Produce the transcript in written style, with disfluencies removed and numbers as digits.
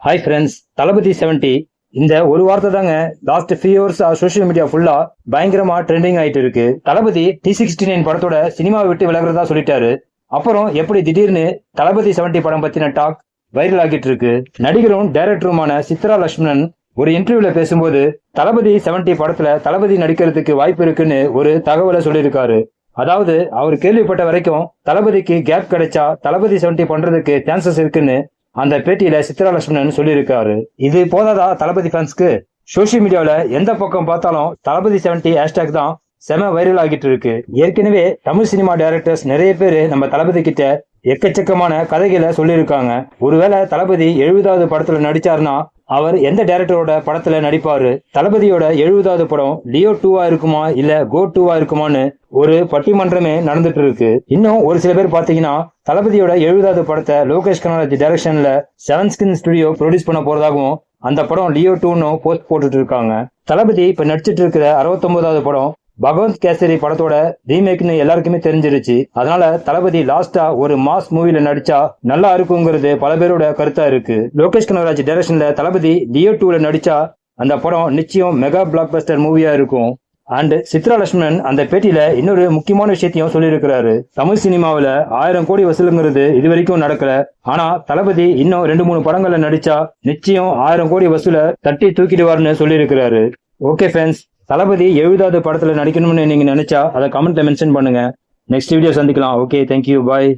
Hi friends, தளபதி 70 இந்த ஒரு வார்த்தை தாங்க last few hours social media ஃபுல்லா பயங்கரமா ட்ரெண்டிங் ஆயிட்டு இருக்கு. தளபதி T69 படத்தோட சினிமாவை விட்டு விலகிறதா சொல்லிட்டாரு. அப்புறம் எப்படி திடீர்னு தளபதி 70 படம் பத்தின டாக் வைரல் ஆகிட்டு இருக்கு. நடிகரும் டைரக்டருமான சித்ரா லட்சுமணன் ஒரு இன்டர்வியூல பேசும்போது தளபதி 70 படத்துல தளபதி நடிக்கிறதுக்கு வாய்ப்பு இருக்குன்னு ஒரு தகவலை சொல்லியிருக்காரு. அதாவது அவர் கேள்விப்பட்ட வரைக்கும் தளபதிக்கு கேப் கிடைச்சா தளபதி 70 பண்றதுக்கு சான்சஸ் இருக்குன்னு அந்த பேட்டியில சித்ரா லட்சுமணன் சொல்லியிருக்காரு. இது போதாதா தளபதி ஃபேன்ஸ்க்கு? சோசியல் மீடியாவில எந்த பக்கம் பார்த்தாலும் தளபதி 70 ஹேஷ்டாக் தான் செம வைரல் ஆகிட்டு இருக்கு. ஏற்கனவே தமிழ் சினிமா டைரக்டர்ஸ் நிறைய பேரு நம்ம தளபதி கிட்ட எக்கச்சக்கமான கதைகளை சொல்லியிருக்காங்க. ஒருவேளை தளபதி 70வது படத்துல நடிச்சாருன்னா அவர் எந்த டைரக்டரோட படத்துல நடிப்பாரு? தளபதியோட 70வது படம் லியோ 2வா இருக்குமா இல்ல கோ 2வா இருக்குமான்னு ஒரு பட்டிமன்றமே நடந்துட்டு இருக்கு. இன்னும் ஒரு சில பேர் பாத்தீங்கன்னா தளபதியோட 70வது படத்தை லோகேஷ் கனகராஜ் டைரக்ஷன்ல 7 ஸ்கிரீன் ஸ்டுடியோ ப்ரொடியூஸ் பண்ண போறதாகவும் அந்த படம் லியோ 2ன்னு போஸ்ட் போட்டுட்டு இருக்காங்க. தளபதி இப்ப நடிச்சிட்டு இருக்கிற 69வது படம் பகவந்த் கேசரி படத்தோட ரீமேக்னு எல்லாருக்குமே தெரிஞ்சிருச்சு. அதனால தளபதி லாஸ்டா ஒரு மாஸ் மூவில நடிச்சா நல்லா இருக்குங்கிறது பல பேரோட கருத்தா இருக்கு. லோகேஷ் கனகராஜ் டைரக்ஷன்ல தளபதி லியோ 2ல நடிச்சா அந்த படம் நிச்சயம் மெகா பிளாக் பஸ்டர் மூவியா இருக்கும். அண்ட் சித்ரா லட்சுமணன் அந்த பேட்டியில இன்னொரு முக்கியமான விஷயத்தையும் சொல்லியிருக்கிறாரு. தமிழ் சினிமாவில 1000 கோடி வசூலுங்கிறது இது வரைக்கும் நடக்கல. ஆனா தளபதி இன்னும் 2-3 படங்கள்ல நடிச்சா நிச்சயம் 1000 கோடி வசூல தட்டி தூக்கிடுவார்னு சொல்லியிருக்கிறாரு. ஓகே ஃப்ரெண்ட்ஸ், தளபதி 70வது படத்துல நடிக்கணும்னு நீங்க நினைச்சா அதை கமெண்ட்ல மென்ஷன் பண்ணுங்க. நெக்ஸ்ட் வீடியோ சந்திக்கலாம். ஓகே, தேங்க்யூ, பாய்.